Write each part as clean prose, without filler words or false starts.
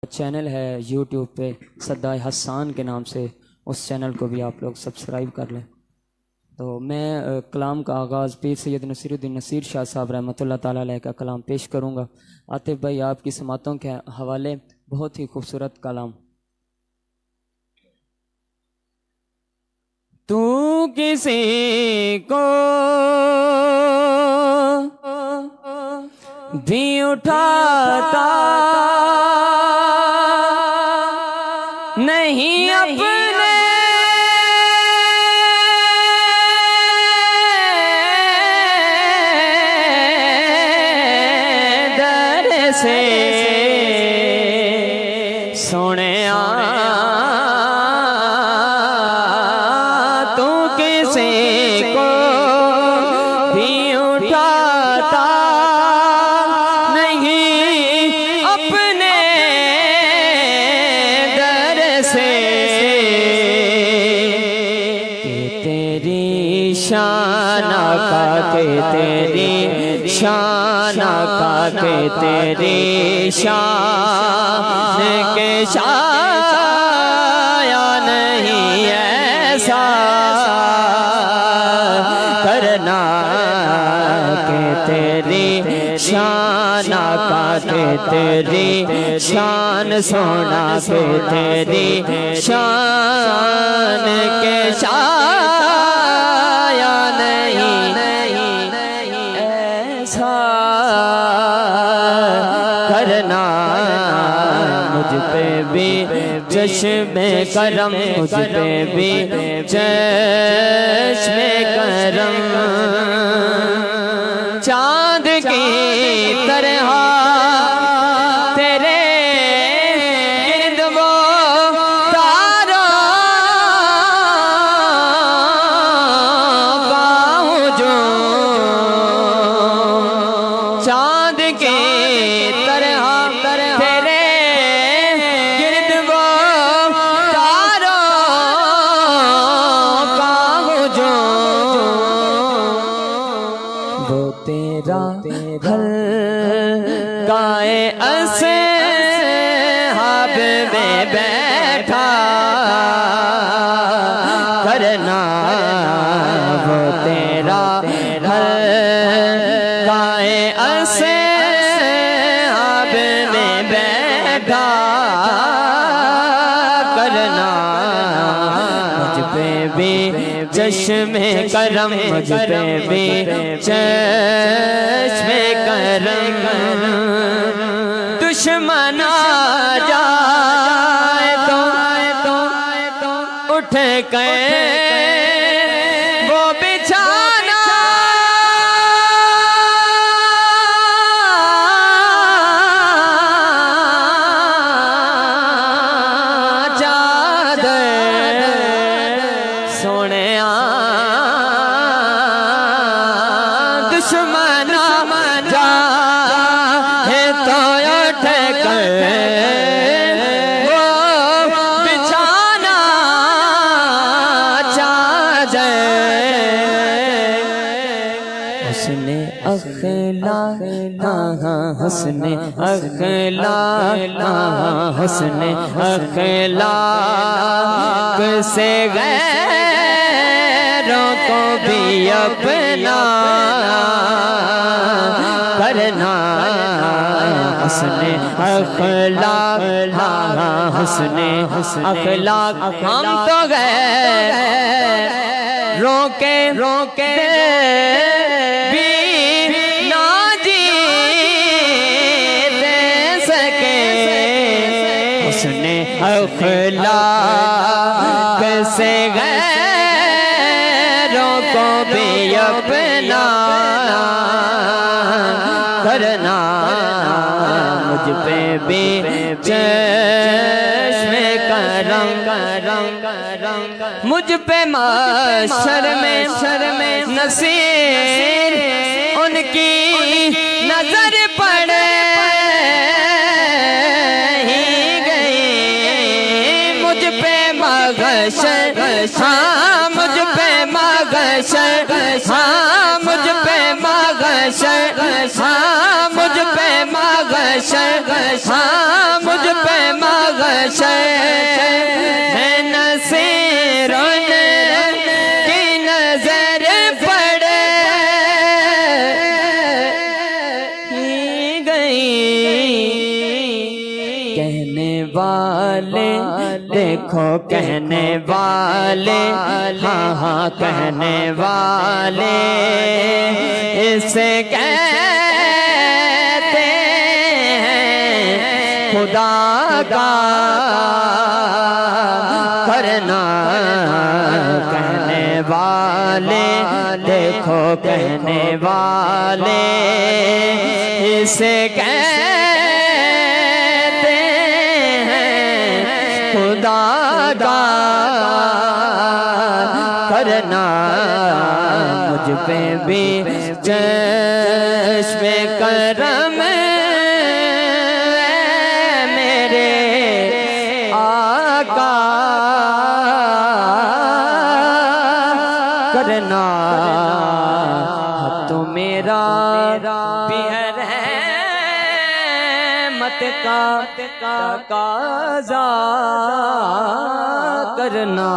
Channel है YouTube पे सद्दाए हसन के नाम से, उस चैनल को भी आप लोग सब्सक्राइब कर लें। तो मैं कलाम का आगाज़ पीर सैयद नसीरुद्दीन नसीर शाह साहब रहमतुल्लाह ताला अलैह का कलाम पेश करूँगा। आतिफ भाई आपकी समातों के हवाले बहुत ही खूबसूरत कलाम। तू किसी को भी उठाता नहीं अपने दर से सोने तू किसी को भी उठाता नहीं अपने दर से तेरी शान का के तेरी शान का के तेरी शान के शाया नहीं ऐसा करना के तेरी शान का के तेरी शान सोना के तेरी शान के शाया नहीं ऐसा करना मुझ पे भी चश्मे करम, मुझ पे भी चश्मे करम चांद की तरह तेरे गिर्द वो तारों का हुजूम, चांद की तरह तेरे गिर्द वो तारों का हुजूम, वो तेरा हल्काए अस्हाब में बैठा करना, वो तेरा हल्काए अस्हाब में बैठा करना मुझ पे भी चश्मे करम, मुझ पे भी चश्मे करम दुश्मन आ जाए तो उठ के वो बिछाना चादर सोने दुश्मन जा है तो उठ कर वो बिछाना चादर। उसने अखलाक हसने अखलाक हसने अखलाक से गैरों को भी अपना करना, हसने अखलाक हसने अखलाक हम तो गैरों के भी ना जीते सके, उसने अखलाक से गैरों को भी अपना करना मुझ पे भी चश्मे करम, मुझ पे महशर में नसीर उनकी नजर पड़े ही गई, मुझ पे महशर हाँ मुझ पे महशर हाँ मुझ पे महशर हाँ मुझ पे महशर हाँ मुझ पे वाले, देखो कहने वाले, हाँ हाँ कहने वाले, इसे कहते हैं खुदा का करना। कहने वाले, देखो कहने वाले, इसे कहते हैं खुदा का करना। मुझ पे भी चश्मे करम मेरे आका करना। तो मेरा बिहर है मत का काजा करना।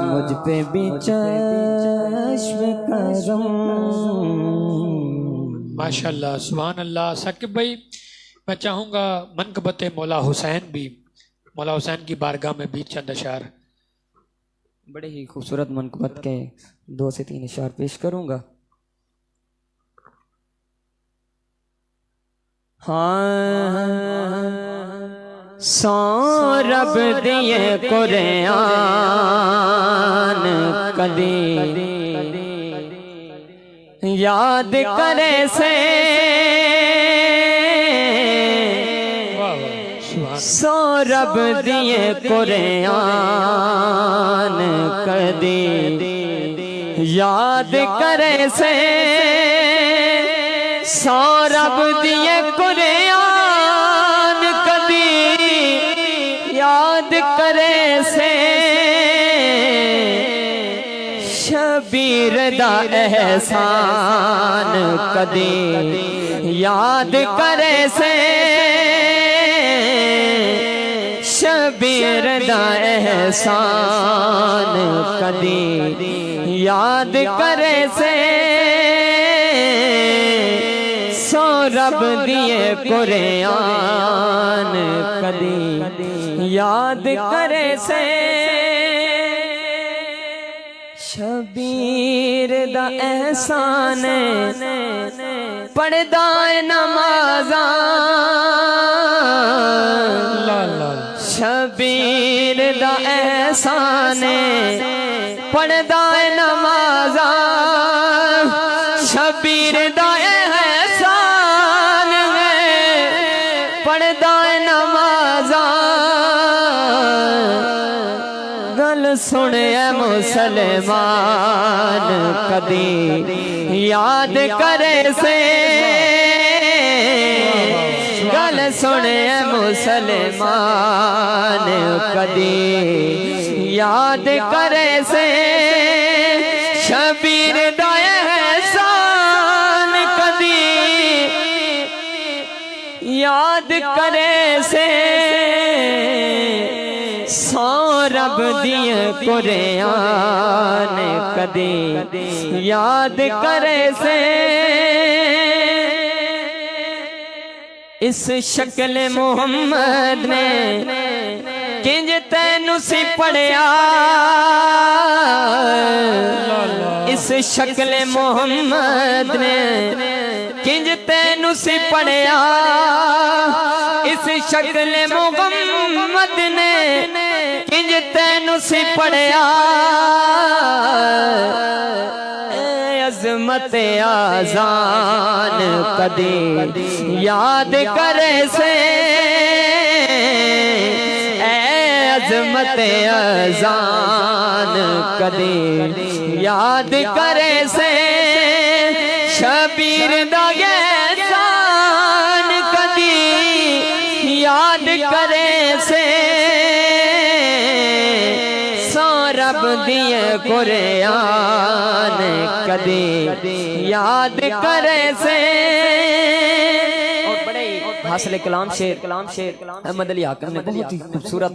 मुझ पे भी चश्म करम। माशाल्लाह, सुभान अल्लाह। साकिब भाई, मैं चाहूँगा मनकबत मौला हुसैन भी, मौला हुसैन की बारगाह में भी चंद अशार। बड़े ही खूबसूरत मनकबत के 2 से 3 अशार पेश करूँगा। हाँ, सौरभ दिए कुरान कदी याद करे से, सौरभ दिए कुरान कदी याद करे से, सौरभ दिए कुरान कदी याद करे से, शबीर दा एहसान कदी याद करे से, शबीर दा एहसान कदी याद करे से, सौरभ दिए कुरान कदी याद करे से, शबीर दा एहसान पढ़दा नमाज़ा, शबीर दा एहसान पढ़दा नमाज़ा, शबीर दा एहसान पढ़दा नमाज़ा। गल सुने मुसलमान कदी याद करे से, गल सुने मुसलमान कदी याद करे से, शबीर दा एहसान कदी याद करे से, सौरभ दिए कुरान कदी याद करे से, इस शक्ल मोहम्मद ने किंज तैनू सी पढ़िया, इस शक्ल मोहम्मद ने किंज तैनू सी पढ़िया, इस शक्ल मोहम्मद ने किंज तैनू सी पढ़िया, अज़मत आज़ान कदी याद करे से, अज़मत आज़ान कदी याद करे से, शबीर दा एहसान कदी याद करे से, सौरभ दिए कुरान कदी याद करे से। हासिल कलाम शेर अहमद अली हाकिम ने बहुत ही खूबसूरत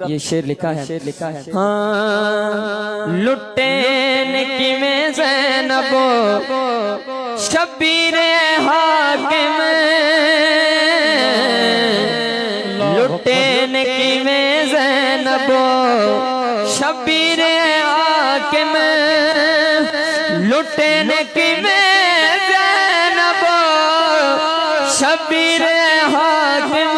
ये शेर लिखा है। हाँ, लुटे ने किमें ज़ैनबो शबीर हाकिम, ज़ैनबो शबीर हाकिम लुटे ने किवें ज़ैनबो शबीर हाकिम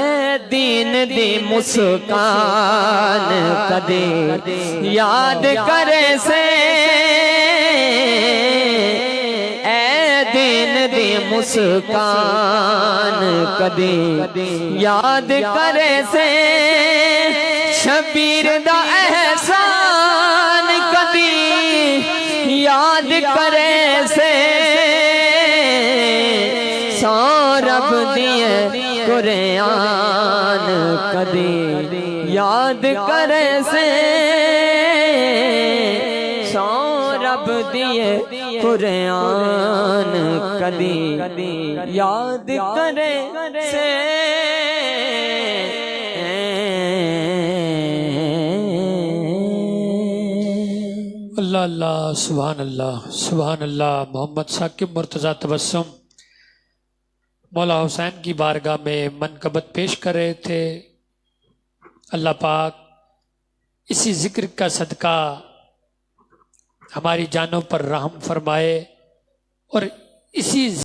ए दीन दी मुस्कान कदे याद करे से दी मुस्कान कदे याद करे से शबीर दा एहसान कदी याद करे से सौ रब दिए कुरान कदी याद करे से सौ रब दिए कुरान कदी याद करे से अल्लाह अल्लाह सुभान अल्लाह। मोहम्मद साकिब मुर्तज़ा तबस्सुम मौला हुसैन की बारगाह में मनकबत पेश कर रहे थे। अल्लाह पाक इसी जिक्र का सदका हमारी जानों पर रहम फरमाए और इसी